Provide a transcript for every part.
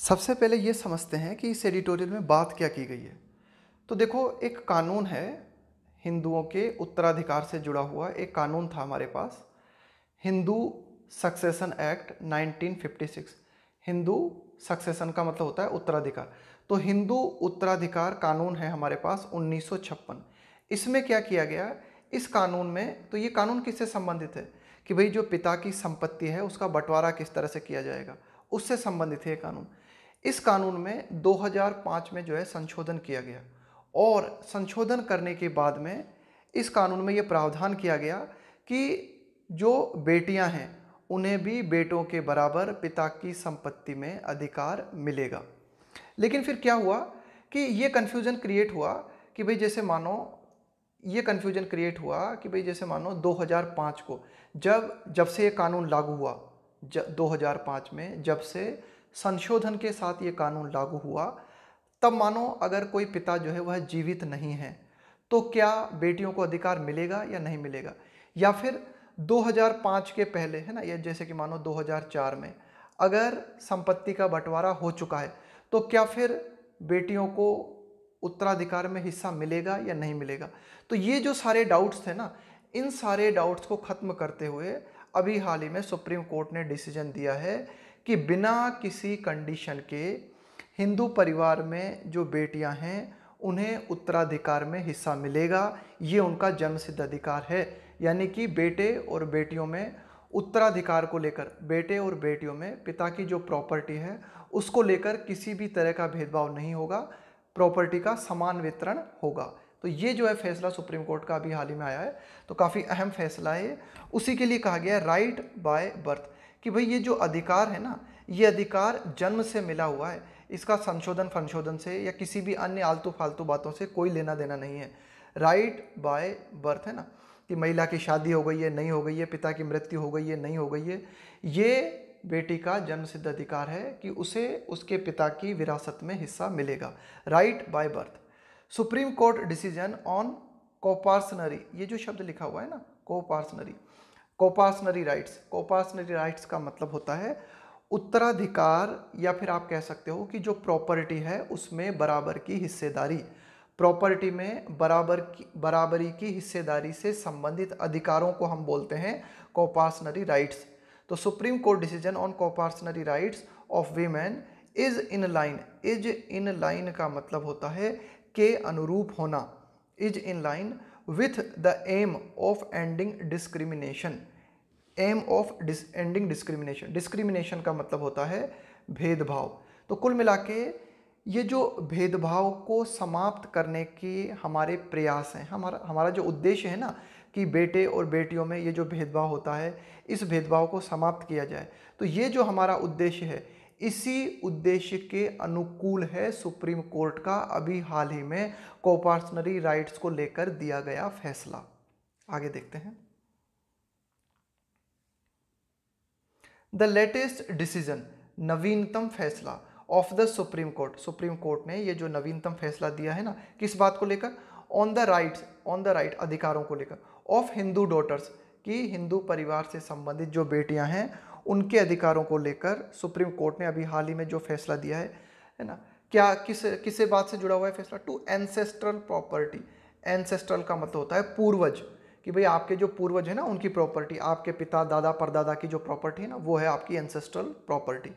सबसे पहले ये समझते हैं कि इस एडिटोरियल में बात क्या की गई है। तो देखो, एक कानून है, हिंदुओं के उत्तराधिकार से जुड़ा हुआ एक कानून था हमारे पास, Hindu succession act 1956। Hindu succession का मतलब होता है उत्तराधिकार। तो हिंदू उत्तराधिकार कानून है हमारे पास 1956। इसमें क्या किया गया, इस कानून में, तो ये कानून किससे संबंधित है कि भाई जो पिता की संपत्ति है उसका बंटवारा किस तरह से किया जाएगा, उससे संबंधित है ये कानून। इस कानून में 2005 में जो है संशोधन किया गया, और संशोधन करने के बाद में इस कानून में ये प्रावधान किया गया कि जो बेटियां हैं उन्हें भी बेटों के बराबर पिता की संपत्ति में अधिकार मिलेगा। लेकिन फिर क्या हुआ कि ये कन्फ्यूज़न क्रिएट हुआ कि भाई जैसे मानो, ये कन्फ्यूजन क्रिएट हुआ कि भाई जैसे मानो 2005 को जब जब से ये कानून लागू हुआ, 2005 में जब से संशोधन के साथ ये कानून लागू हुआ, तब मानो अगर कोई पिता जो है वह जीवित नहीं है तो क्या बेटियों को अधिकार मिलेगा या नहीं मिलेगा। या फिर 2005 के पहले है ना, ये जैसे कि मानो 2004 में अगर संपत्ति का बंटवारा हो चुका है तो क्या फिर बेटियों को उत्तराधिकार में हिस्सा मिलेगा या नहीं मिलेगा। तो ये जो सारे डाउट्स थे ना, इन सारे डाउट्स को खत्म करते हुए अभी हाल ही में सुप्रीम कोर्ट ने डिसीजन दिया है कि बिना किसी कंडीशन के हिंदू परिवार में जो बेटियां हैं उन्हें उत्तराधिकार में हिस्सा मिलेगा। ये उनका जन्मसिद्ध अधिकार है। यानी कि बेटे और बेटियों में उत्तराधिकार को लेकर, बेटे और बेटियों में पिता की जो प्रॉपर्टी है उसको लेकर किसी भी तरह का भेदभाव नहीं होगा, प्रॉपर्टी का समान वितरण होगा। तो ये जो है फैसला सुप्रीम कोर्ट का अभी हाल ही में आया है, तो काफ़ी अहम फैसला है। उसी के लिए कहा गया है राइट बाय बर्थ, कि भाई ये जो अधिकार है ना, ये अधिकार जन्म से मिला हुआ है, इसका संशोधन से या किसी भी अन्य आलतू फालतू बातों से कोई लेना देना नहीं है। राइट बाय बर्थ है ना, कि महिला की शादी हो गई है, नहीं हो गई है, पिता की मृत्यु हो गई है, नहीं हो गई है, ये बेटी का जन्मसिद्ध अधिकार है कि उसे उसके पिता की विरासत में हिस्सा मिलेगा। Right by birth. Supreme court decision on coparcenary, ये जो शब्द लिखा हुआ है ना, coparcenary, coparcenary rights, coparcenary rights का मतलब होता है उत्तराधिकार, या फिर आप कह सकते हो कि जो प्रॉपर्टी है उसमें बराबर की हिस्सेदारी, प्रॉपर्टी में बराबरी की हिस्सेदारी से संबंधित अधिकारों को हम बोलते हैं कोपार्सनरी राइट्स। तो supreme court decision on coparcenary rights of women is in line, is in line का मतलब होता है के अनुरूप होना, is in line with the aim of ending discrimination, aim of ending discrimination, discrimination का मतलब होता है भेदभाव। तो कुल मिला के ये जो भेदभाव को समाप्त करने के हमारे प्रयास हैं, हमारा हमारा जो उद्देश्य है ना, कि बेटे और बेटियों में ये जो भेदभाव होता है इस भेदभाव को समाप्त किया जाए, तो ये जो हमारा उद्देश्य है, इसी उद्देश्य के अनुकूल है सुप्रीम कोर्ट का अभी हाल ही में कोपार्सनरी राइट्स को लेकर दिया गया फैसला। आगे देखते हैं। द लेटेस्ट डिसीजन, नवीनतम फैसला of the supreme court, supreme court ने ये जो नवीनतम फैसला दिया है ना, किस बात को लेकर, on the rights, on the right, अधिकारों को लेकर, ऑफ हिंदू डॉटर्स, कि हिंदू परिवार से संबंधित जो बेटियां हैं उनके अधिकारों को लेकर सुप्रीम कोर्ट ने अभी हाल ही में जो फैसला दिया है ना, क्या किस बात से जुड़ा हुआ है फैसला, टू एंसेस्ट्रल प्रॉपर्टी। एंसेस्ट्रल का मतलब होता है पूर्वज, कि भाई आपके जो पूर्वज है ना उनकी प्रॉपर्टी, आपके पिता दादा परदादा की जो प्रॉपर्टी है ना वो है आपकी एंसेस्ट्रल प्रॉपर्टी।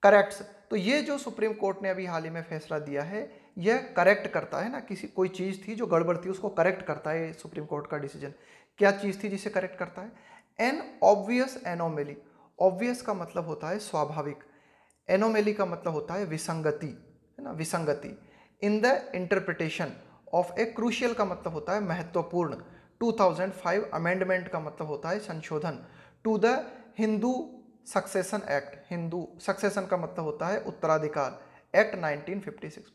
करेक्ट। तो ये जो सुप्रीम कोर्ट ने अभी हाल ही में फैसला दिया है, यह करेक्ट करता है ना, किसी कोई चीज़ थी जो गड़बड़ थी उसको करेक्ट करता है सुप्रीम कोर्ट का डिसीजन। क्या चीज़ थी जिसे करेक्ट करता है, एन ऑब्वियस एनोमेली, ऑब्वियस का मतलब होता है स्वाभाविक, एनोमेली का मतलब होता है विसंगति, है ना, विसंगति, in the interpretation of a crucial का मतलब होता है महत्वपूर्ण, 2005 अमेंडमेंट का मतलब होता है संशोधन, to the Hindu succession act, Hindu succession का मतलब होता है उत्तराधिकार एक्ट 1956।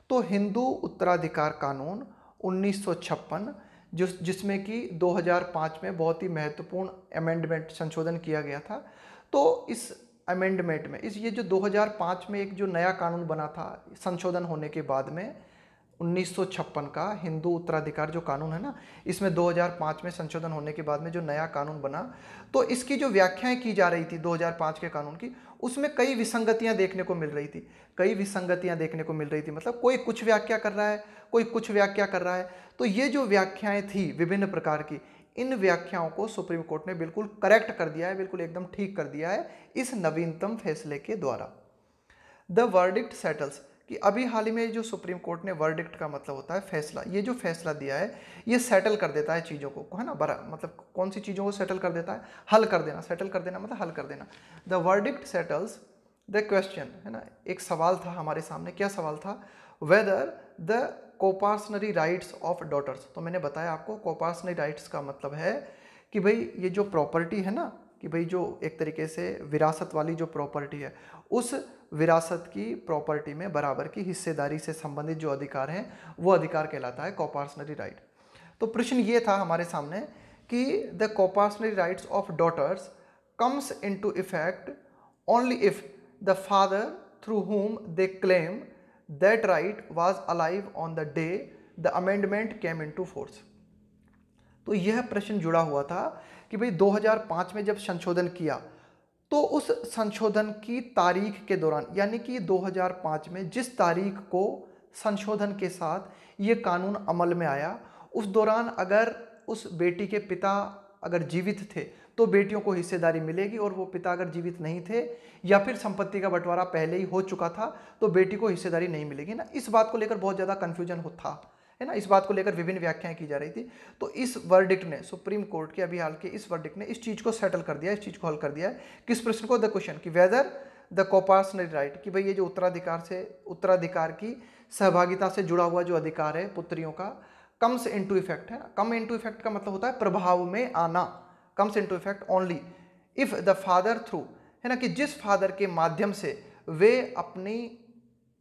तो हिंदू उत्तराधिकार कानून 1956 जिसमें कि 2005 में बहुत ही महत्वपूर्ण अमेंडमेंट संशोधन किया गया था। तो इस अमेंडमेंट में ये जो 2005 में एक जो नया कानून बना था संशोधन होने के बाद में, 1956 का हिंदू उत्तराधिकार जो कानून है ना, इसमें 2005 में संशोधन होने के बाद में जो नया कानून बना, तो इसकी जो व्याख्याएं की जा रही थी 2005 के कानून की, उसमें कई विसंगतियां देखने को मिल रही थी। कई विसंगतियां देखने को मिल रही थी, मतलब कोई कुछ व्याख्या कर रहा है, कोई कुछ व्याख्या कर रहा है। तो ये जो व्याख्याएं थी विभिन्न प्रकार की, इन व्याख्याओं को सुप्रीम कोर्ट ने बिल्कुल करेक्ट कर दिया है, बिल्कुल एकदम ठीक कर दिया है इस नवीनतम फैसले के द्वारा। द वर्डिक्ट सेटल्स, कि अभी हाल ही में जो सुप्रीम कोर्ट ने, वर्डिक्ट का मतलब होता है फैसला, ये जो फैसला दिया है ये सेटल कर देता है चीज़ों को, है ना, मतलब कौन सी चीज़ों को सेटल कर देता है, हल कर देना। सेटल कर देना मतलब हल कर देना। The verdict settles the question, है ना, एक सवाल था हमारे सामने। क्या सवाल था? Whether the coparcenary rights of daughters. तो मैंने बताया आपको कोपार्सनरी राइट्स का मतलब है कि भाई ये जो प्रॉपर्टी है ना, कि भाई जो एक तरीके से विरासत वाली जो प्रॉपर्टी है, उस विरासत की प्रॉपर्टी में बराबर की हिस्सेदारी से संबंधित जो अधिकार हैं वो अधिकार कहलाता है कोपार्सनरी राइट। तो प्रश्न ये था हमारे सामने कि the coparcenary rights of daughters comes into effect only if the father through whom they claim that right was alive on the day the amendment came into force। तो यह प्रश्न जुड़ा हुआ था कि भाई 2005 में जब संशोधन किया, तो उस संशोधन की तारीख के दौरान, यानी कि 2005 में जिस तारीख को संशोधन के साथ ये कानून अमल में आया, उस दौरान अगर उस बेटी के पिता अगर जीवित थे तो बेटियों को हिस्सेदारी मिलेगी, और वो पिता अगर जीवित नहीं थे या फिर संपत्ति का बंटवारा पहले ही हो चुका था तो बेटी को हिस्सेदारी नहीं मिलेगी ना। इस बात को लेकर बहुत ज़्यादा कन्फ्यूजन था, है ना, इस बात को लेकर विभिन्न व्याख्याएं की जा रही थी। तो इस वर्डिक्ट ने, सुप्रीम कोर्ट के अभी हाल के इस वर्डिक्ट ने इस चीज़ को सेटल कर दिया, इस चीज़ को हल कर दिया है। किस प्रश्न को? द क्वेश्चन कि वेदर द कोपार्सनरी राइट, कि भाई ये जो उत्तराधिकार की सहभागिता से जुड़ा हुआ जो अधिकार है पुत्रियों का, कम्स इनटू इफेक्ट, है ना, कम इनटू इफेक्ट का मतलब होता है प्रभाव में आना, comes into effect only if the father through, है ना, कि जिस फादर के माध्यम से वे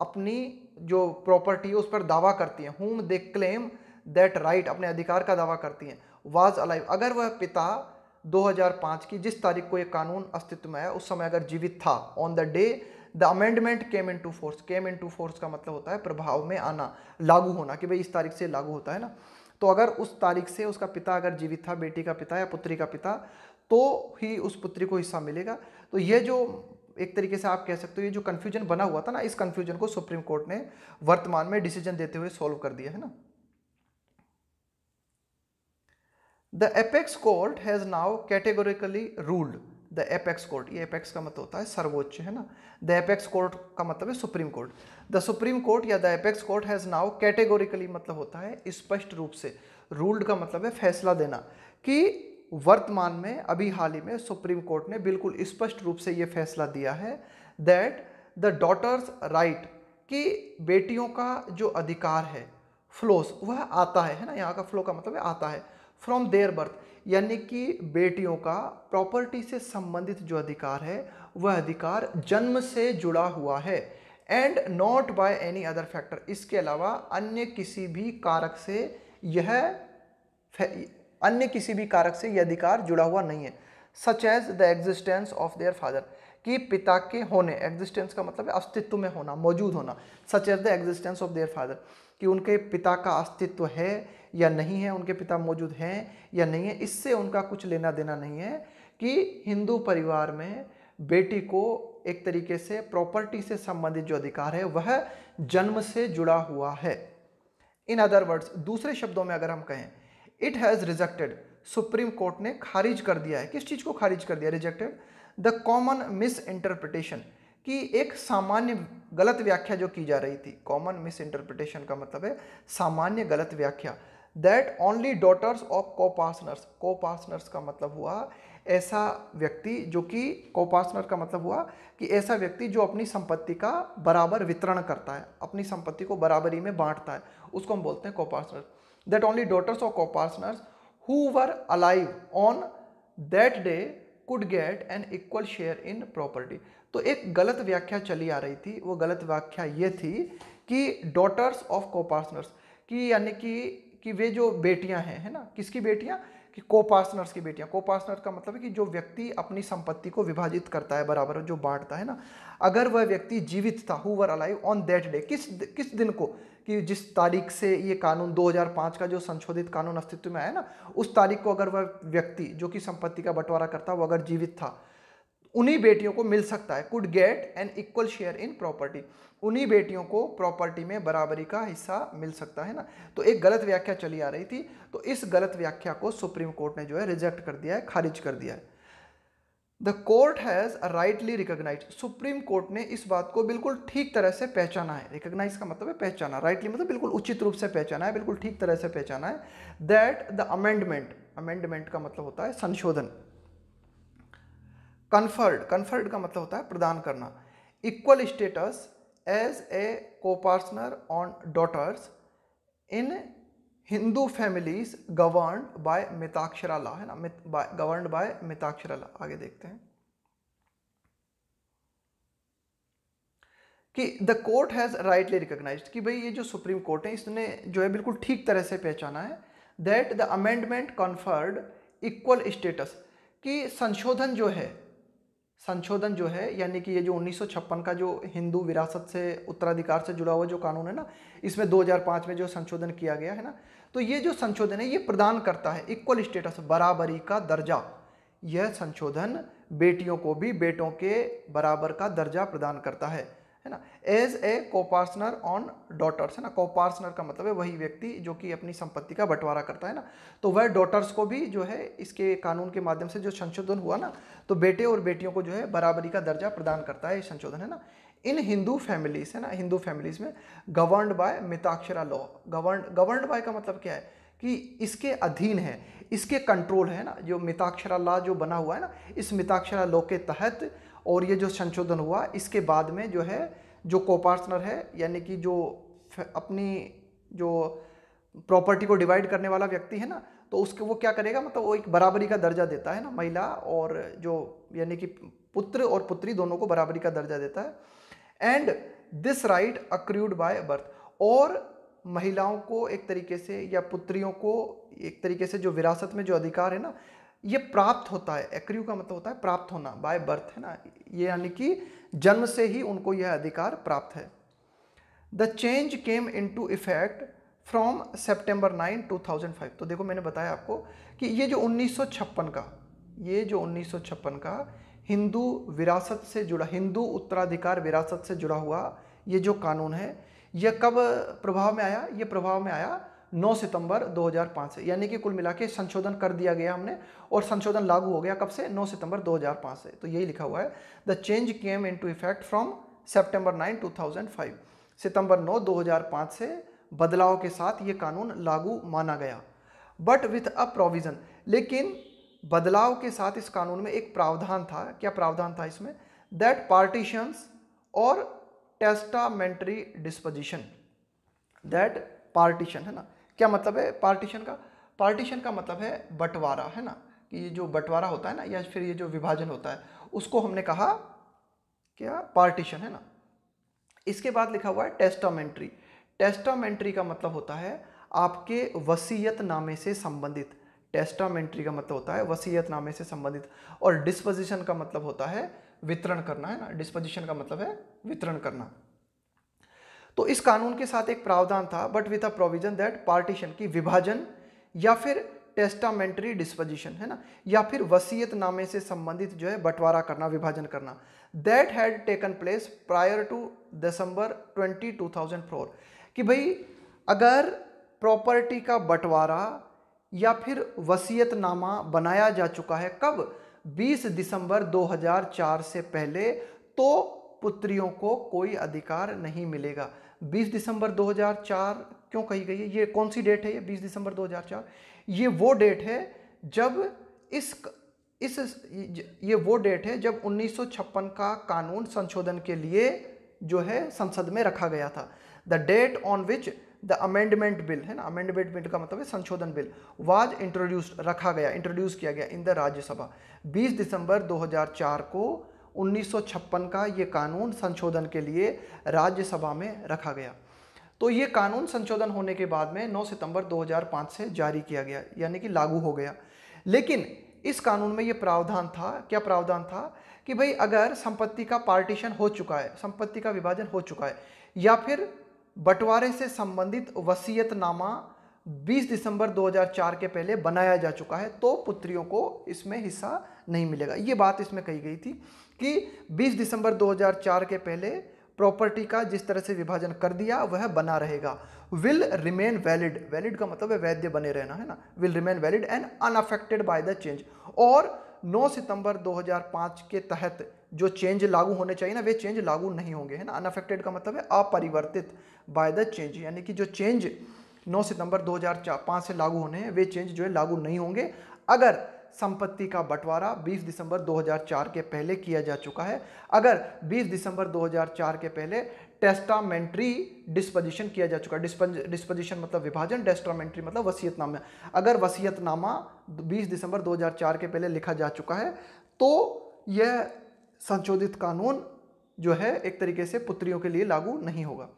अपनी जो प्रॉपर्टी है उस पर दावा करती हैं, whom they claim that right, अपने अधिकार का दावा करती हैं, was alive, अगर वह पिता 2005 की जिस तारीख को ये कानून अस्तित्व में है उस समय अगर जीवित था, on the day the amendment came into force, came into force का मतलब होता है प्रभाव में आना, लागू होना, कि भाई इस तारीख से लागू होता है ना। तो अगर उस तारीख से उसका पिता अगर जीवित था, बेटी का पिता या पुत्री का पिता, तो ही उस पुत्री को हिस्सा मिलेगा। तो ये जो एक तरीके से आप कह सकते हो ये जो कंफ्यूजन बना हुआ था ना, इस कंफ्यूजन को सुप्रीम कोर्ट ने वर्तमान में डिसीजन देते हुए सॉल्व कर दिया है ना। The apex court has now categorically ruled, the apex court, ये एपेक्स का मतलब होता है सर्वोच्च, है ना, द एपेक्स कोर्ट का मतलब है supreme court. The supreme court या the apex court has now categorically मतलब होता है स्पष्ट रूप से, रूल्ड का मतलब है फैसला देना, कि वर्तमान में अभी हाल ही में सुप्रीम कोर्ट ने बिल्कुल स्पष्ट रूप से ये फैसला दिया है दैट द डॉटर्स राइट, कि बेटियों का जो अधिकार है फ्लोस, वह आता है ना, यहाँ का फ्लो का मतलब है आता है, फ्रॉम देयर बर्थ, यानी कि बेटियों का प्रॉपर्टी से संबंधित जो अधिकार है वह अधिकार जन्म से जुड़ा हुआ है, and not by any other factor, इसके अलावा अन्य किसी भी कारक से यह अधिकार जुड़ा हुआ नहीं है। Such as the existence of their father, कि पिता के होने, एग्जिस्टेंस का मतलब है अस्तित्व में होना, मौजूद होना, such as the existence of their father, कि उनके पिता का अस्तित्व है या नहीं है, उनके पिता मौजूद हैं या नहीं है, इससे उनका कुछ लेना देना नहीं है, कि हिंदू परिवार में बेटी को एक तरीके से प्रॉपर्टी से संबंधित जो अधिकार है वह जन्म से जुड़ा हुआ है। इन अदर वर्ड्स, दूसरे शब्दों में अगर हम कहें, it has rejected, supreme court ने खारिज कर दिया है, किस चीज़ को खारिज कर दिया? Rejected the common miss interpretation, कि एक सामान्य गलत व्याख्या जो की जा रही थी, कॉमन मिस इंटरप्रिटेशन का मतलब है सामान्य गलत व्याख्या, that only daughters of coparceners, coparceners का मतलब हुआ ऐसा व्यक्ति जो कि, कोपार्सनर का मतलब हुआ कि ऐसा व्यक्ति जो अपनी संपत्ति का बराबर वितरण करता है, अपनी संपत्ति को बराबरी में बांटता है, उसको हम बोलते हैं coparcener. That only daughters of coparceners who were alive on that day could get an equal share in property. तो एक गलत व्याख्या चली आ रही थी, वो गलत व्याख्या ये थी कि डॉटर्स ऑफ कोपार्सनर्स, कि यानी कि वे जो बेटियां हैं, है ना, किसकी बेटियां? कि को पार्टनर्स की बेटियां, को पार्टनर का मतलब है कि जो व्यक्ति अपनी संपत्ति को विभाजित करता है बराबर, जो बांटता है ना, अगर वह व्यक्ति जीवित था, who were alive on that day, किस दिन को, कि जिस तारीख से ये कानून 2005 का जो संशोधित कानून अस्तित्व में आया ना, उस तारीख को अगर वह व्यक्ति जो कि संपत्ति का बंटवारा करता वो अगर जीवित था, उन्हीं बेटियों को मिल सकता है, could get an equal share in property, उन्हीं बेटियों को प्रॉपर्टी में बराबरी का हिस्सा मिल सकता है ना। तो एक गलत व्याख्या चली आ रही थी, तो इस गलत व्याख्या को सुप्रीम कोर्ट ने जो है रिजेक्ट कर दिया है, खारिज कर दिया है। The court has rightly recognise, supreme court ने इस बात को बिल्कुल ठीक तरह से पहचाना है। रिकॉग्नाइज का मतलब है पहचाना, राइटली मतलब बिल्कुल उचित रूप से पहचाना है, बिल्कुल ठीक तरह से पहचाना है, दैट द अमेंडमेंट, अमेंडमेंट का मतलब होता है संशोधन, कन्फर्ड का मतलब होता है प्रदान करना, equal status as a copartner on daughters in Hindu families governed by Mitakshara law, है ना, गवर्न्ड बाय मिताक्षरा लॉ। आगे देखते हैं कि the court has rightly recognised, कि भाई ये जो सुप्रीम कोर्ट है इसने जो है बिल्कुल ठीक तरह से पहचाना है, that the amendment conferred equal status, कि संशोधन जो है यानी कि ये जो 1956 का जो हिंदू विरासत से उत्तराधिकार से जुड़ा हुआ जो कानून है ना, इसमें 2005 में जो संशोधन किया गया है ना, तो ये जो संशोधन है ये प्रदान करता है इक्वल स्टेटस, बराबरी का दर्जा। यह संशोधन बेटियों को भी बेटों के बराबर का दर्जा प्रदान करता है ना, as a copartner on daughters, है ना, कोपार्टनर का मतलब है वही व्यक्ति जो कि अपनी संपत्ति का बंटवारा करता है ना, तो वह डॉटर्स को भी जो है इसके कानून के माध्यम से जो संशोधन हुआ ना, तो बेटे और बेटियों को जो है बराबरी का दर्जा प्रदान करता है ये संशोधन, है ना, इन हिंदू फैमिलीज, है ना, हिंदू फैमिलीज में governed by Mitakshara law, governed bye का मतलब क्या है कि इसके अधीन है, इसके कंट्रोल है ना, जो मिताक्षरा लॉ जो बना हुआ है ना, इस मिताक्षरा लॉ के तहत और ये जो संशोधन हुआ इसके बाद में जो है जो कोपार्टनर है यानी कि जो अपनी जो प्रॉपर्टी को डिवाइड करने वाला व्यक्ति है ना, तो उसके वो क्या करेगा, मतलब वो एक बराबरी का दर्जा देता है ना, महिला और जो यानी कि पुत्र और पुत्री दोनों को बराबरी का दर्जा देता है। And this right accrued by birth, और महिलाओं को एक तरीके से या पुत्रियों को एक तरीके से जो विरासत में जो अधिकार है ना ये प्राप्त होता है, एक्रू का मतलब होता है प्राप्त होना, बाय बर्थ, है ना, ये यानी कि जन्म से ही उनको यह अधिकार प्राप्त है। The change came into effect from September 9, 2005, तो देखो मैंने बताया आपको कि ये जो 1956 का हिंदू विरासत से जुड़ा, हिंदू उत्तराधिकार विरासत से जुड़ा हुआ ये जो कानून है यह कब प्रभाव में आया, ये प्रभाव में आया 9 सितंबर 2005 से, यानी कि कुल मिला के संशोधन कर दिया गया हमने और संशोधन लागू हो गया कब से, 9 सितंबर 2005 से। तो यही लिखा हुआ है, the change came into effect from September 9, 2005, सितंबर 9, 2005 से बदलाव के साथ ये कानून लागू माना गया। बट विथ अ प्रोविजन, लेकिन बदलाव के साथ इस कानून में एक प्रावधान था, क्या प्रावधान था इसमें, दैट पार्टीशंस और टेस्टामेंटरी डिस्पोजिशन, दैट पार्टीशन, है ना, क्या मतलब है पार्टीशन का, पार्टीशन का मतलब है बंटवारा, है ना, कि ये जो बंटवारा होता है ना या फिर ये जो विभाजन होता है उसको हमने कहा क्या, पार्टीशन, है ना। इसके बाद लिखा हुआ है टेस्टामेंट्री, टेस्टामेंट्री का मतलब होता है आपके वसीयतनामे से संबंधित, टेस्टामेंट्री का मतलब होता है वसीयतनामे से संबंधित, और डिस्पोजिशन का मतलब होता है वितरण करना, है ना, डिस्पोजिशन का मतलब है वितरण करना। तो इस कानून के साथ एक प्रावधान था, but with a provision that partition की विभाजन या फिर टेस्टामेंट्री डिस्पोजिशन, है ना, या फिर वसीयतनामे से संबंधित जो है बंटवारा करना, विभाजन करना, that had taken place prior to December 20, 2004, कि भाई अगर प्रॉपर्टी का बंटवारा या फिर वसीयतनामा बनाया जा चुका है कब, 20 दिसंबर 2004 से पहले, तो पुत्रियों को कोई अधिकार नहीं मिलेगा। 20 दिसंबर 2004 क्यों कही गई है, ये कौन सी डेट है, ये 20 दिसंबर 2004, ये वो डेट है जब ये वो डेट है जब 1956 का कानून संशोधन के लिए जो है संसद में रखा गया था। The date on which the amendment bill, है ना, अमेंडमेंट बिल का मतलब है संशोधन बिल, वाज इंट्रोड्यूस्ड, रखा गया, इंट्रोड्यूस किया गया इन द राज्यसभा। 20 दिसंबर 2004 को 1956 का ये कानून संशोधन के लिए राज्यसभा में रखा गया। तो ये कानून संशोधन होने के बाद में 9 सितंबर 2005 से जारी किया गया, यानी कि लागू हो गया। लेकिन इस कानून में ये प्रावधान था, क्या प्रावधान था कि भाई अगर संपत्ति का पार्टीशन हो चुका है, संपत्ति का विभाजन हो चुका है, या फिर बंटवारे से संबंधित वसीयतनामा 20 दिसंबर 2004 के पहले बनाया जा चुका है, तो पुत्रियों को इसमें हिस्सा नहीं मिलेगा। ये बात इसमें कही गई थी कि 20 दिसंबर 2004 के पहले प्रॉपर्टी का जिस तरह से विभाजन कर दिया वह बना रहेगा। विल रिमेन वैलिड, वैलिड का मतलब है वैध बने रहना, है ना, will remain valid and unaffected by the change. और 9 सितंबर 2005 के तहत जो चेंज लागू होने चाहिए ना, वे चेंज लागू नहीं होंगे, है ना। अनअफेक्टेड का मतलब है अपरिवर्तित, बाय द चेंज, यानी कि जो चेंज 9 सितंबर 2005 से लागू होने हैं वे चेंज जो है लागू नहीं होंगे अगर संपत्ति का बंटवारा 20 दिसंबर 2004 के पहले किया जा चुका है, अगर 20 दिसंबर 2004 के पहले टेस्टामेंट्री डिस्पोजिशन किया जा चुका है। डिस्पोजिशन मतलब विभाजन, टेस्टामेंट्री मतलब वसीयतनामा। अगर वसीयतनामा 20 दिसंबर 2004 के पहले लिखा जा चुका है तो यह संशोधित कानून जो है एक तरीके से पुत्रियों के लिए लागू नहीं होगा।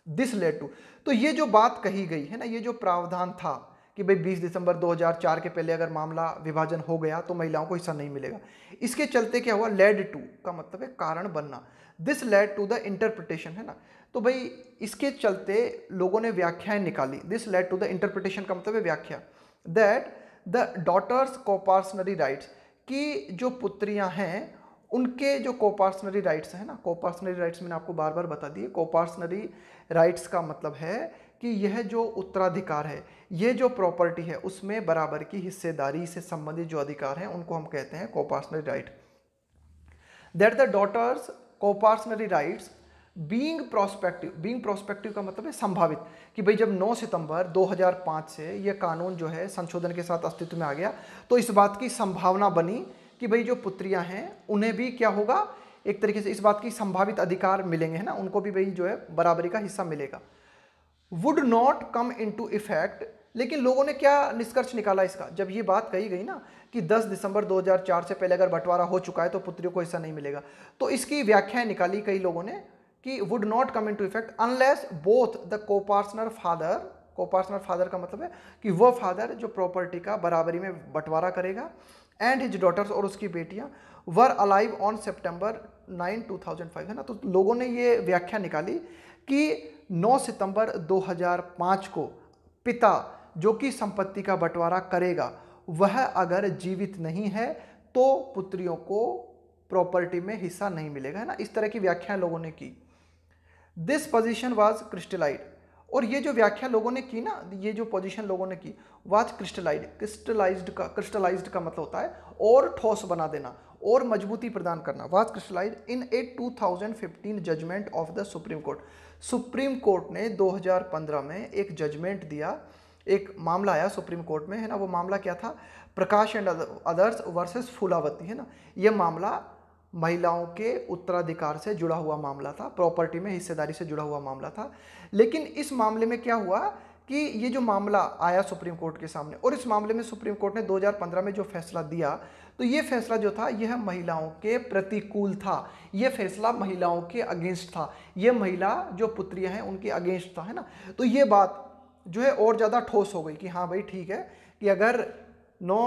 दिस लेड टू, तो ये जो बात कही गई है ना, ये जो प्रावधान था कि भाई 20 दिसंबर 2004 के पहले अगर मामला विभाजन हो गया तो महिलाओं को हिस्सा नहीं मिलेगा, इसके चलते क्या हुआ, लेड टू का मतलब है कारण बनना, this led to the interpretation, है ना। तो भाई इसके चलते लोगों ने व्याख्याएं निकाली, this led to the interpretation का मतलब है व्याख्या, that the daughters coparcenary rights, कि जो पुत्रियां हैं उनके जो कोपार्सनरी राइट्स हैं ना, कोपार्सनरी राइट्स मैंने आपको बार बार बता दिए, कोपार्सनरी राइट्स का मतलब है कि यह जो उत्तराधिकार है, ये जो प्रॉपर्टी है उसमें बराबर की हिस्सेदारी से संबंधित जो अधिकार हैं उनको हम कहते हैं coparcenary right. That the daughters coparcenary rights being prospective, being prospective का मतलब है संभावित, कि भाई जब 9 सितंबर 2005 से यह कानून जो है संशोधन के साथ अस्तित्व में आ गया तो इस बात की संभावना बनी कि भाई जो पुत्रियां हैं उन्हें भी क्या होगा, एक तरीके से इस बात की संभावित अधिकार मिलेंगे, है ना, उनको भी भाई जो है बराबरी का हिस्सा मिलेगा। Would not come into effect, लेकिन लोगों ने क्या निष्कर्ष निकाला इसका, जब ये बात कही गई ना कि 10 दिसंबर 2004 से पहले अगर बंटवारा हो चुका है तो पुत्रियों को हिस्सा नहीं मिलेगा, तो इसकी व्याख्याएं निकाली कई लोगों ने कि would not come into effect unless both the coparcener father, coparcener father का मतलब है कि वह फादर जो प्रॉपर्टी का बराबरी में बंटवारा करेगा, एंड हिज डॉटर्स, और उसकी बेटियां, वर अलाइव ऑन सितंबर 9, 2005, है ना। तो लोगों ने ये व्याख्या निकाली कि 9 सितंबर 2005 को पिता जो कि संपत्ति का बंटवारा करेगा वह अगर जीवित नहीं है तो पुत्रियों को प्रॉपर्टी में हिस्सा नहीं मिलेगा, है ना। इस तरह की व्याख्या लोगों ने की। दिस पोजीशन वाज क्रिस्टलाइड, और ये जो व्याख्या लोगों ने की ना, ये जो पोजीशन लोगों ने की वाज क्रिस्टलाइड, क्रिस्टलाइज्ड का मतलब होता है और ठोस बना देना और मजबूती प्रदान करना, was crystallised in a 2015 judgment of the supreme court. Supreme court ने 2015 में एक जजमेंट दिया, एक मामला आया सुप्रीम कोर्ट में, है ना। वो मामला क्या था, प्रकाश एंड अदर्स वर्सेस फूलावती, है ना। ये मामला महिलाओं के उत्तराधिकार से जुड़ा हुआ मामला था, प्रॉपर्टी में हिस्सेदारी से जुड़ा हुआ मामला था। लेकिन इस मामले में क्या हुआ कि ये जो मामला आया सुप्रीम कोर्ट के सामने, और इस मामले में सुप्रीम कोर्ट ने 2015 में जो फैसला दिया, तो ये फैसला जो था यह महिलाओं के प्रतिकूल था, ये फैसला महिलाओं के अगेंस्ट था, ये महिला जो पुत्रियां हैं उनके अगेंस्ट था, है ना। तो ये बात जो है और ज़्यादा ठोस हो गई कि हाँ भाई ठीक है कि अगर 9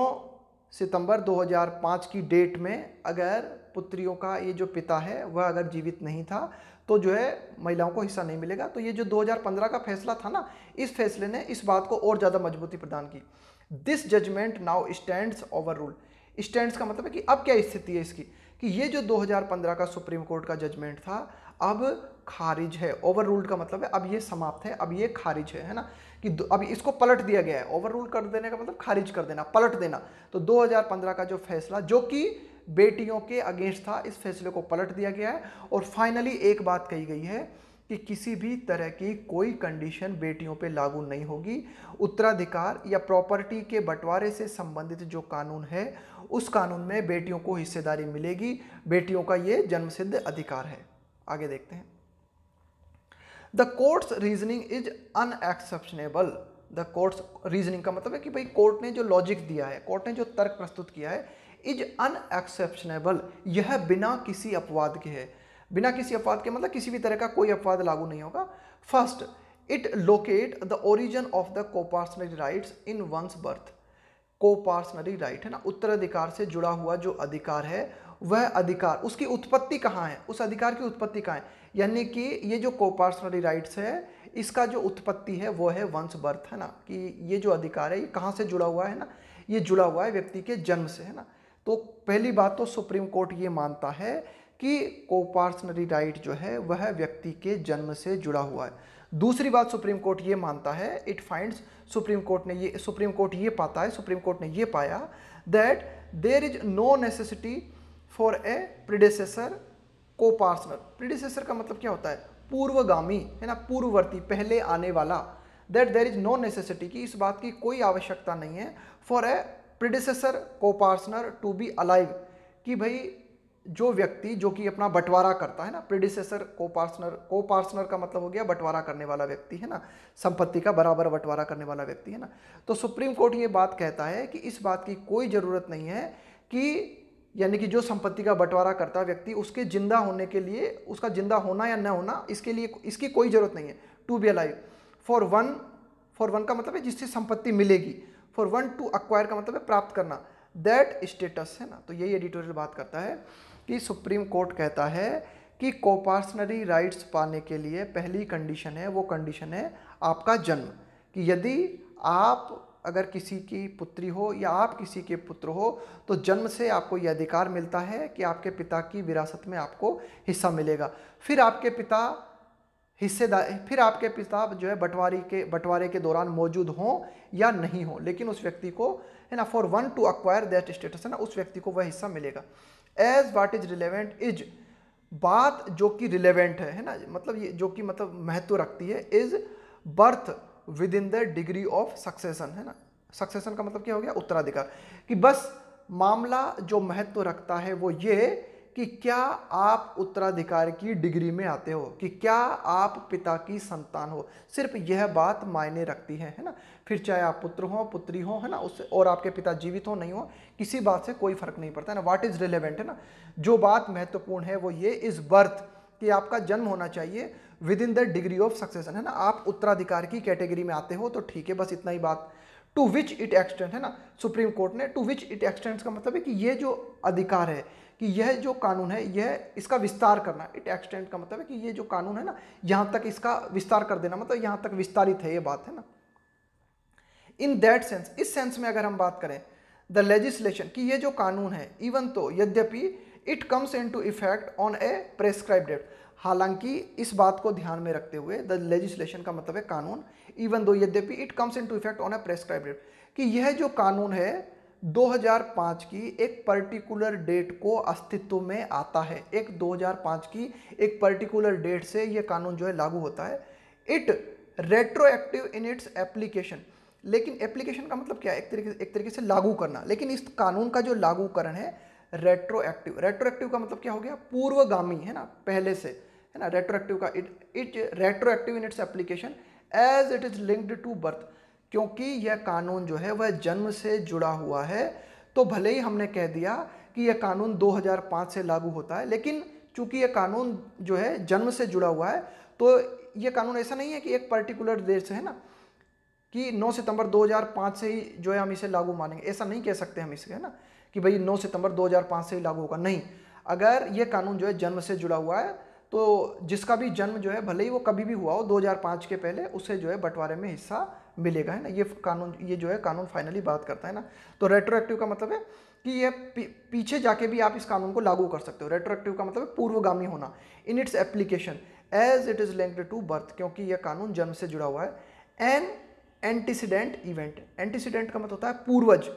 सितंबर 2005 की डेट में अगर पुत्रियों का ये जो पिता है वह अगर जीवित नहीं था तो जो है महिलाओं को हिस्सा नहीं मिलेगा। तो ये जो 2015 का फैसला था ना, इस फैसले ने इस बात को और ज़्यादा मजबूती प्रदान की। This judgment now stands over rule, stands का मतलब है कि अब क्या स्थिति है इसकी, कि ये जो 2015 का सुप्रीम कोर्ट का जजमेंट था अब खारिज है। ओवर रूल्ड का मतलब है अब ये समाप्त है, अब ये खारिज है ना, कि अब इसको पलट दिया गया है। ओवर रूल कर देने का मतलब खारिज कर देना, पलट देना। तो 2015 का जो फैसला जो कि बेटियों के अगेंस्ट था, इस फैसले को पलट दिया गया है। और फाइनली एक बात कही गई है कि किसी भी तरह की कोई कंडीशन बेटियों पे लागू नहीं होगी। उत्तराधिकार या प्रॉपर्टी के बंटवारे से संबंधित जो कानून है उस कानून में बेटियों को हिस्सेदारी मिलेगी, बेटियों का ये जन्मसिद्ध अधिकार है। आगे देखते हैं। The court's reasoning is unexceptionable. The court's reasoning का मतलब है कि भाई कोर्ट ने जो लॉजिक दिया है, कोर्ट ने जो तर्क प्रस्तुत किया है, इज अनएक्सेप्शनेबल, यह बिना किसी अपवाद के है। बिना किसी अपवाद के मतलब किसी भी तरह का कोई अपवाद लागू नहीं होगा। First, it locate the origin of the coparcenary rights in one's birth. Coparcenary right है ना, उत्तराधिकार से जुड़ा हुआ जो अधिकार है वह अधिकार, उसकी उत्पत्ति कहाँ है, उस अधिकार की उत्पत्ति कहाँ है, यानी कि ये जो कोपार्सनरी राइट्स है इसका जो उत्पत्ति है वो है वंश बर्थ है ना, कि ये जो अधिकार है ये कहाँ से जुड़ा हुआ है ना, ये जुड़ा हुआ है व्यक्ति के जन्म से है ना। तो पहली बात तो सुप्रीम कोर्ट ये मानता है कि कोपार्सनरी राइट जो है वह व्यक्ति के जन्म से जुड़ा हुआ है। दूसरी बात सुप्रीम कोर्ट ये मानता है, इट फाइंड्स, सुप्रीम कोर्ट ये पाता है, सुप्रीम कोर्ट ने ये पाया that there is no necessity for a predecessor coparcener. Predecessor का मतलब क्या होता है, पूर्वगामी है ना, पूर्ववर्ती, पहले आने वाला। That there is no necessity, कि इस बात की कोई आवश्यकता नहीं है for a predecessor coparcener to be alive, कि भाई जो व्यक्ति जो कि अपना बंटवारा करता है ना, प्रीडिसेसर कोपार्सनर का मतलब हो गया बंटवारा करने वाला व्यक्ति है ना, संपत्ति का बराबर बंटवारा करने वाला व्यक्ति है ना। तो सुप्रीम कोर्ट ये बात कहता है कि इस बात की कोई ज़रूरत नहीं है कि, यानी कि जो संपत्ति का बंटवारा करता व्यक्ति, उसके जिंदा होने के लिए, उसका जिंदा होना या न होना, इसके लिए इसकी कोई ज़रूरत नहीं है to be alive. For one का मतलब है जिससे संपत्ति मिलेगी, फॉर वन टू अक्वायर का मतलब है प्राप्त करना, दैट स्टेटस है ना। तो यही एडिटोरियल बात करता है कि सुप्रीम कोर्ट कहता है कि कोपार्सनरी राइट्स पाने के लिए पहली कंडीशन है, वो कंडीशन है आपका जन्म, कि यदि आप अगर किसी की पुत्री हो या आप किसी के पुत्र हो तो जन्म से आपको यह अधिकार मिलता है कि आपके पिता की विरासत में आपको हिस्सा मिलेगा। फिर आपके पिता जो है बंटवारे के दौरान मौजूद हों या नहीं हो, लेकिन उस व्यक्ति को है ना, for one to acquire that status है ना, उस व्यक्ति को वह हिस्सा मिलेगा। As what is relevant is, बात जो कि रिलेवेंट है ना, मतलब ये जो कि मतलब महत्व रखती है, is birth with in the degree of succession है ना। सक्सेशन का मतलब क्या हो गया, उत्तराधिकार, कि बस मामला जो महत्व रखता है वो ये कि क्या आप उत्तराधिकार की डिग्री में आते हो, कि क्या आप पिता की संतान हो, सिर्फ यह बात मायने रखती है ना। फिर चाहे आप पुत्र हो पुत्री हो है ना, उससे और आपके पिता जीवित हो नहीं हो, किसी बात से कोई फर्क नहीं पड़ता है ना। व्हाट इज रिलेवेंट है ना, जो बात महत्वपूर्ण है वो ये इज बर्थ, कि आपका जन्म होना चाहिए with in the degree of succession है ना, आप उत्तराधिकार की कैटेगरी में आते हो तो ठीक है, बस इतना ही बात। टू विच इट एक्सटेंड है ना, सुप्रीम कोर्ट ने टू विच इट एक्सटेंड्स का मतलब है कि ये जो अधिकार है, कि यह जो कानून है यह इसका विस्तार करना, इट एक्सटेंड का मतलब है कि ये जो कानून है ना यहां तक इसका विस्तार कर देना, मतलब यहां तक विस्तारित है ये बात है ना। इन दैट सेंस, इस सेंस में अगर हम बात करें, द लेजिस्लेशन, कि ये जो कानून है, इवन तो यद्यपि it comes into effect on a prescribed date, हालांकि इस बात को ध्यान में रखते हुए, द लेजिस्लेशन का मतलब है कानून, इवन दो यद्यपि it comes into effect on a prescribed date, कि यह जो कानून है 2005 की एक पर्टिकुलर डेट को अस्तित्व में आता है, एक 2005 की एक पर्टिकुलर डेट से यह कानून जो है लागू होता है। It retroactive in its application, लेकिन एप्लीकेशन का मतलब क्या है, एक तरीके से लागू करना, लेकिन इस कानून का जो लागूकरण है रेट्रोएक्टिव, रेट्रोएक्टिव का मतलब क्या हो गया, पूर्वगामी है ना, पहले से है ना। रेट्रोएक्टिव का it retroactive in its application as it is linked to birth, क्योंकि यह कानून जो है वह जन्म से जुड़ा हुआ है। तो भले ही हमने कह दिया कि यह कानून 2005 से लागू होता है, लेकिन चूंकि यह कानून जो है जन्म से जुड़ा हुआ है, तो यह कानून ऐसा नहीं है कि एक पर्टिकुलर डेट से है ना, कि 9 सितंबर 2005 से ही जो है हम इसे लागू मानेंगे, ऐसा नहीं कह सकते हम इसे है ना, कि भाई 9 सितंबर 2005 से ही लागू होगा, नहीं। अगर यह कानून जो है जन्म से जुड़ा हुआ है तो जिसका भी जन्म जो है भले ही वो कभी भी हुआ हो 2005 के पहले, उसे जो है बंटवारे में हिस्सा मिलेगा है ना। ये कानून, ये जो है कानून फाइनली बात करता है ना। तो रेट्रोएक्टिव का मतलब है कि ये पीछे जाके भी आप इस कानून को लागू कर सकते हो। रेट्रोएक्टिव का मतलब है पूर्वगामी होना। In its application as it is linked to birth, क्योंकि यह कानून जन्म से जुड़ा हुआ है। एन एंटीसीडेंट इवेंट, एंटीसीडेंट का मतलब होता है पूर्वज,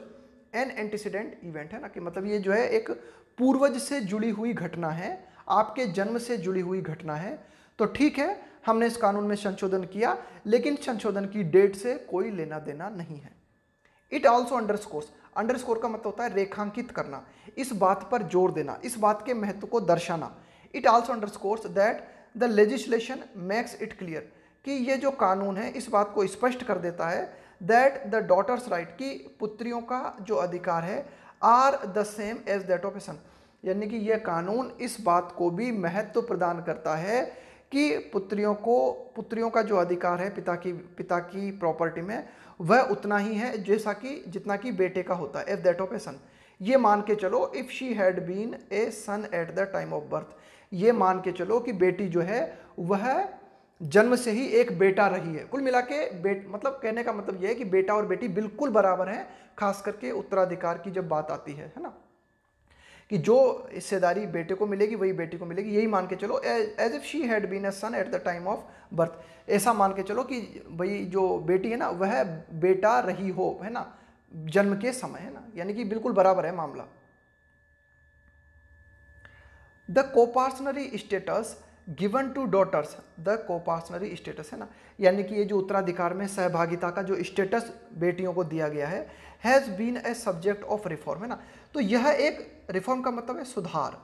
एन एंटीसीडेंट इवेंट है ना, कि मतलब ये जो है एक पूर्वज से जुड़ी हुई घटना है, आपके जन्म से जुड़ी हुई घटना है। तो ठीक है, हमने इस कानून में संशोधन किया, लेकिन संशोधन की डेट से कोई लेना देना नहीं है। इट ऑल्सो अंडरस्कोर्स, अंडरस्कोर का मतलब होता है रेखांकित करना, इस बात पर जोर देना, इस बात के महत्व को दर्शाना। It also underscores that the legislation makes it clear, कि ये जो कानून है इस बात को स्पष्ट कर देता है दैट द डॉटर्स राइट, की पुत्रियों का जो अधिकार है, are the same as that of a son, यानी कि यह कानून इस बात को भी महत्व प्रदान करता है कि पुत्रियों का जो अधिकार है पिता की प्रॉपर्टी में, वह उतना ही है जैसा कि जितना कि बेटे का होता है, if that of a son. ये मान के चलो if she had been a son at the time of birth, ये मान के चलो कि बेटी जो है वह जन्म से ही एक बेटा रही है। कुल मिला के मतलब कहने का मतलब यह है कि बेटा और बेटी बिल्कुल बराबर हैं, खास करके उत्तराधिकार की जब बात आती है ना, कि जो हिस्सेदारी बेटे को मिलेगी वही बेटी को मिलेगी। यही मान के चलो as if she had been a son at the time of birth, ऐसा मान के चलो कि भाई जो बेटी है ना वह बेटा रही हो, है ना, जन्म के समय, है ना, यानी कि बिल्कुल बराबर है मामला। The coparcenary status given to daughters, the coparcenary status है ना, यानी कि ये जो उत्तराधिकार में सहभागिता का जो स्टेटस बेटियों को दिया गया है, has been a subject of reform, है ना। तो यह एक रिफॉर्म का मतलब है सुधार,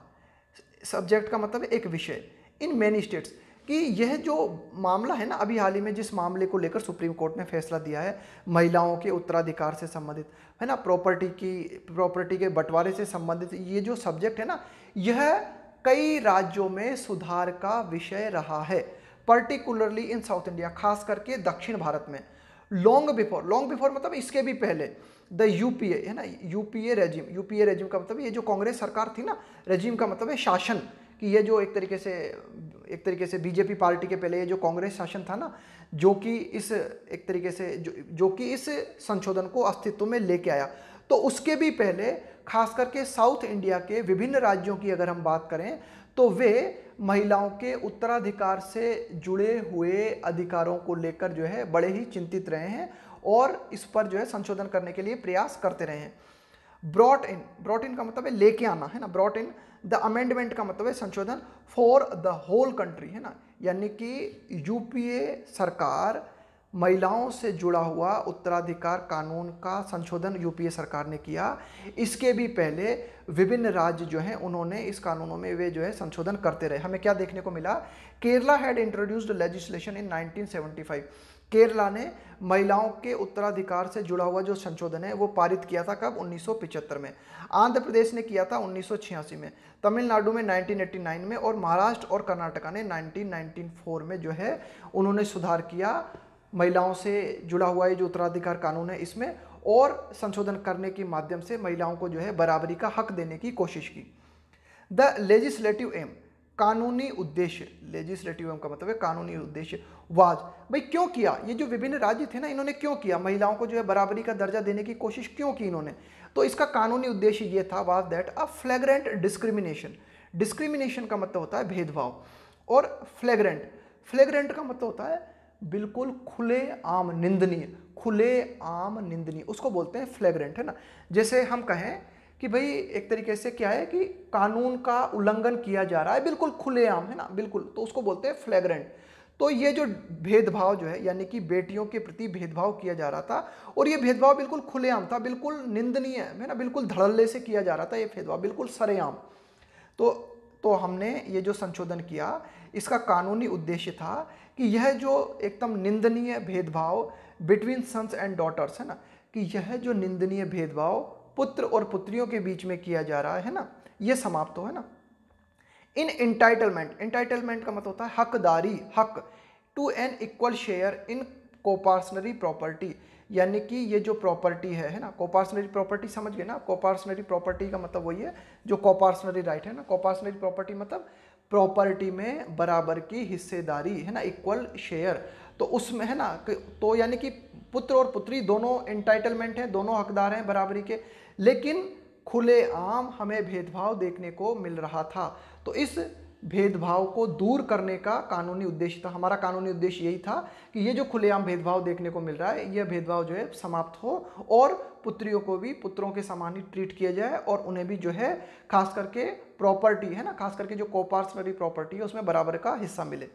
सब्जेक्ट का मतलब है एक विषय, इन मेनी स्टेट्स, कि यह जो मामला है ना, अभी हाल ही में जिस मामले को लेकर सुप्रीम कोर्ट ने फैसला दिया है, महिलाओं के उत्तराधिकार से संबंधित, है ना, प्रॉपर्टी के बंटवारे से संबंधित ये जो सब्जेक्ट है ना, यह कई राज्यों में सुधार का विषय रहा है, पर्टिकुलरली इन साउथ इंडिया, खास करके दक्षिण भारत में। लॉन्ग बिफोर मतलब इसके भी पहले द यूपीए, है ना, यूपीए रेजिम का मतलब ये जो कांग्रेस सरकार थी ना, रेजिम का मतलब है शासन, कि ये जो एक तरीके से बीजेपी पार्टी के पहले ये जो कांग्रेस शासन था ना, जो कि इस संशोधन को अस्तित्व में लेके आया, तो उसके भी पहले खास करके साउथ इंडिया के विभिन्न राज्यों की अगर हम बात करें तो वे महिलाओं के उत्तराधिकार से जुड़े हुए अधिकारों को लेकर जो है बड़े ही चिंतित रहे हैं और इस पर जो है संशोधन करने के लिए प्रयास करते रहे हैं। ब्रॉट इन का मतलब है लेके आना, है ना, ब्रॉट इन द अमेंडमेंट का मतलब है संशोधन फॉर द होल कंट्री, है ना, यानी कि यूपीए सरकार महिलाओं से जुड़ा हुआ उत्तराधिकार कानून का संशोधन यूपीए सरकार ने किया। इसके भी पहले विभिन्न राज्य जो हैं उन्होंने इस कानूनों में वे जो है संशोधन करते रहे। हमें क्या देखने को मिला, केरला हैड इंट्रोड्यूस्ड लेजिस्लेशन इन 1975, केरला ने महिलाओं के उत्तराधिकार से जुड़ा हुआ जो संशोधन है वो पारित किया था कब, 1975 में। आंध्र प्रदेश ने किया था 1986 में, तमिलनाडु में 1989 में, और महाराष्ट्र और कर्नाटका ने 1994 में जो है उन्होंने सुधार किया महिलाओं से जुड़ा हुआ ये जो उत्तराधिकार कानून है इसमें, और संशोधन करने के माध्यम से महिलाओं को जो है बराबरी का हक देने की कोशिश की। द लेजिस्लेटिव एम, कानूनी उद्देश्य, लेजिस्लेटिव एम का मतलब है कानूनी उद्देश्य, वाज, भाई क्यों किया, ये जो विभिन्न राज्य थे ना इन्होंने क्यों किया, महिलाओं को जो है बराबरी का दर्जा देने की कोशिश क्यों की इन्होंने, तो इसका कानूनी उद्देश्य ये था, was that a फ्लैग्रेंट discrimination, discrimination का मतलब होता है भेदभाव, और फ्लैग्रेंट का मतलब होता है बिल्कुल खुले आम निंदनीय, उसको बोलते हैं फ्लैग्रेंट, है ना। जैसे हम कहें कि भाई एक तरीके से क्या है कि कानून का उल्लंघन किया जा रहा है बिल्कुल खुलेआम, है ना, बिल्कुल, तो उसको बोलते हैं फ्लैग्रेंट। तो ये जो भेदभाव जो है यानी कि बेटियों के प्रति भेदभाव किया जा रहा था, और ये भेदभाव बिल्कुल खुलेआम था, बिल्कुल निंदनीय है ना, बिल्कुल धड़ल्ले से किया जा रहा था ये भेदभाव, बिल्कुल सरेआम। तो हमने ये जो संशोधन किया इसका कानूनी उद्देश्य था कि यह जो एकदम निंदनीय भेदभाव बिटवीन सन्स एंड डॉटर्स, है ना, कि यह जो निंदनीय भेदभाव पुत्र और पुत्रियों के बीच में किया जा रहा है ना, ये समाप्त हो, है ना। इन एंटाइटलमेंट का मतलब होता है हकदारी, हक, to an equal share in coparcenary property, यानी कि ये जो प्रॉपर्टी है ना, कोपार्सनरी प्रॉपर्टी समझ गए ना, कोपार्सनरी प्रॉपर्टी का मतलब वही है जो कोपार्सनरी राइट है ना, कोपार्सनरी प्रॉपर्टी मतलब प्रॉपर्टी में बराबर की हिस्सेदारी, है ना, इक्वल शेयर, तो उसमें है ना, तो यानी कि पुत्र और पुत्री दोनों एंटाइटलमेंट हैं, दोनों हकदार हैं बराबरी के, लेकिन खुलेआम हमें भेदभाव देखने को मिल रहा था। तो इस भेदभाव को दूर करने का कानूनी उद्देश्य था, हमारा कानूनी उद्देश्य यही था कि ये जो खुलेआम भेदभाव देखने को मिल रहा है यह भेदभाव जो है समाप्त हो, और पुत्रियों को भी पुत्रों के समान ही ट्रीट किया जाए, और उन्हें भी जो है खास करके प्रॉपर्टी, है ना, खास करके जो कोपार्सनरी प्रॉपर्टी है उसमें बराबर का हिस्सा मिले।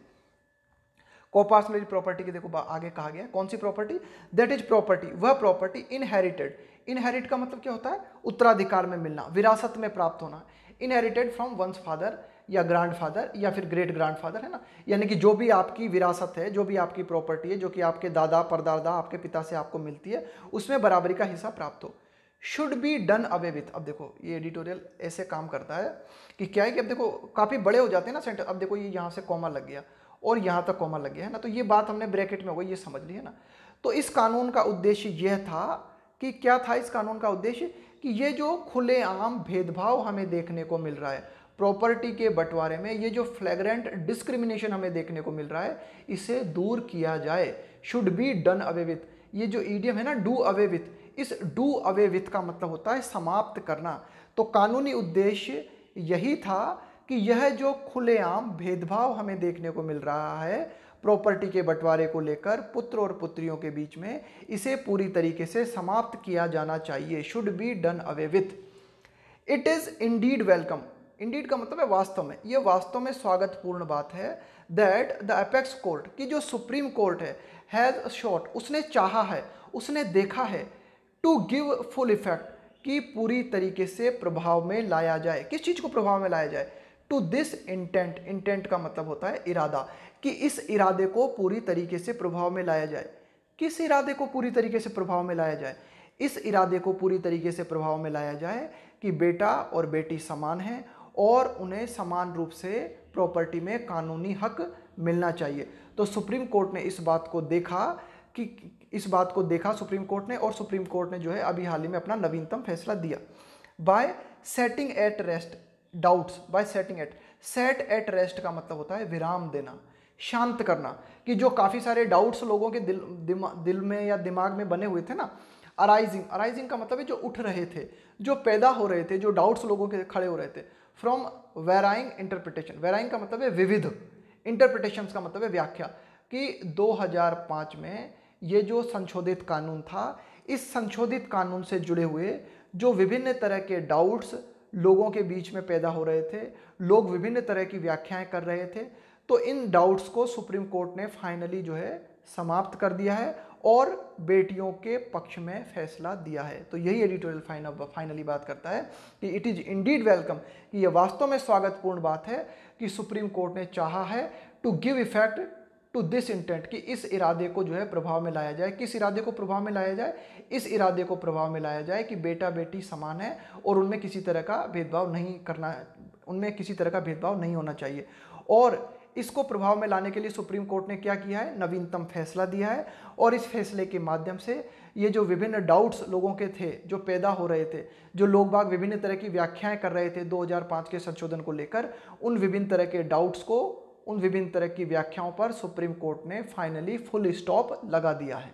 कोपार्सनरी प्रॉपर्टी के देखो आगे कहा गया कौन सी प्रॉपर्टी, दैट इज प्रॉपर्टी, वह प्रॉपर्टी इनहेरिट का मतलब क्या होता है, उत्तराधिकार में मिलना, विरासत में प्राप्त होना, इनहेरिटेड फ्रॉम वंस फादर या ग्रैंडफादर या फिर ग्रेट ग्रैंडफादर, है ना, यानी कि जो भी आपकी विरासत है, जो भी आपकी प्रॉपर्टी है, जो कि आपके दादा परदादा आपके पिता से आपको मिलती है, उसमें बराबरी का हिस्सा प्राप्त हो। Should be done away with, अब देखो ये एडिटोरियल ऐसे काम करता है कि क्या है कि अब देखो काफ़ी बड़े हो जाते हैं ना सेंटेंस, अब देखो ये यहाँ से कॉमा लग गया और यहाँ तक कॉमा लग गया है ना, तो ये बात हमने ब्रैकेट में हो गई, ये समझ लिया ना। तो इस कानून का उद्देश्य यह था कि क्या था इस कानून का उद्देश्य, कि ये जो खुलेआम भेदभाव हमें देखने को मिल रहा है प्रॉपर्टी के बंटवारे में, ये जो फ्लैग्रेंट डिस्क्रिमिनेशन हमें देखने को मिल रहा है, इसे दूर किया जाए। Should be done away with, ये जो ईडियम है ना डू अवे विथ, इस डू अवे विथ का मतलब होता है समाप्त करना। तो कानूनी उद्देश्य यही था कि यह जो खुलेआम भेदभाव हमें देखने को मिल रहा है प्रॉपर्टी के बंटवारे को लेकर पुत्र और पुत्रियों के बीच में, इसे पूरी तरीके से समाप्त किया जाना चाहिए। Should be done away with. It is Indeed welcome, Indeed का मतलब है वास्तव में, यह वास्तव में स्वागतपूर्ण बात है, दैट द अपेक्स कोर्ट, की जो सुप्रीम कोर्ट है, हैज शॉट, उसने चाहा है, उसने देखा है, टू गिव फुल इफेक्ट, कि पूरी तरीके से प्रभाव में लाया जाए। किस चीज को प्रभाव में लाया जाए, टू दिस इंटेंट, इंटेंट का मतलब होता है इरादा, कि इस इरादे को पूरी तरीके से प्रभाव में लाया जाए। किस इरादे को पूरी तरीके से प्रभाव में लाया जाए, इस इरादे को पूरी तरीके से प्रभाव में लाया जाए कि बेटा और बेटी समान हैं और उन्हें समान रूप से प्रॉपर्टी में कानूनी हक मिलना चाहिए। तो सुप्रीम कोर्ट ने इस बात को देखा कि इस बात को देखा सुप्रीम कोर्ट ने, और सुप्रीम कोर्ट ने जो है अभी हाल ही में अपना नवीनतम फैसला दिया। By setting at rest doubts, by setting at, set at rest का मतलब होता है विराम देना, शांत करना, कि जो काफ़ी सारे डाउट्स लोगों के दिल में या दिमाग में बने हुए थे ना, अराइजिंग, अराइजिंग का मतलब है जो उठ रहे थे, जो पैदा हो रहे थे, जो डाउट्स लोगों के खड़े हो रहे थे, फ्रॉम वेराइंग इंटरप्रिटेशन, वेराइंग का मतलब है विविध, इंटरप्रिटेशंस का मतलब है व्याख्या, कि 2005 में ये जो संशोधित कानून था, इस संशोधित कानून से जुड़े हुए जो विभिन्न तरह के डाउट्स लोगों के बीच में पैदा हो रहे थे, लोग विभिन्न तरह की व्याख्याएं कर रहे थे, तो इन डाउट्स को सुप्रीम कोर्ट ने फाइनली जो है समाप्त कर दिया है और बेटियों के पक्ष में फैसला दिया है। तो यही एडिटोरियल फाइनली बात करता है कि इट इज इंडीड वेलकम, कि यह वास्तव में स्वागतपूर्ण बात है कि सुप्रीम कोर्ट ने चाहा है to give effect to this intent, कि इस इरादे को जो है प्रभाव में लाया जाए। किस इरादे को प्रभाव में लाया जाए, इस इरादे को प्रभाव में लाया जाए कि बेटा बेटी समान है और उनमें किसी तरह का भेदभाव नहीं करना, उनमें किसी तरह का भेदभाव नहीं होना चाहिए। और इसको प्रभाव में लाने के लिए सुप्रीम कोर्ट ने क्या किया है, नवीनतम फैसला दिया है, और इस फैसले के माध्यम से ये जो विभिन्न डाउट्स लोगों के थे, जो पैदा हो रहे थे, जो लोग बाग विभिन्न तरह की व्याख्याएं कर रहे थे 2005 के संशोधन को लेकर, उन विभिन्न तरह के डाउट्स को, उन विभिन्न तरह की व्याख्याओं पर सुप्रीम कोर्ट ने फाइनली फुल स्टॉप लगा दिया है।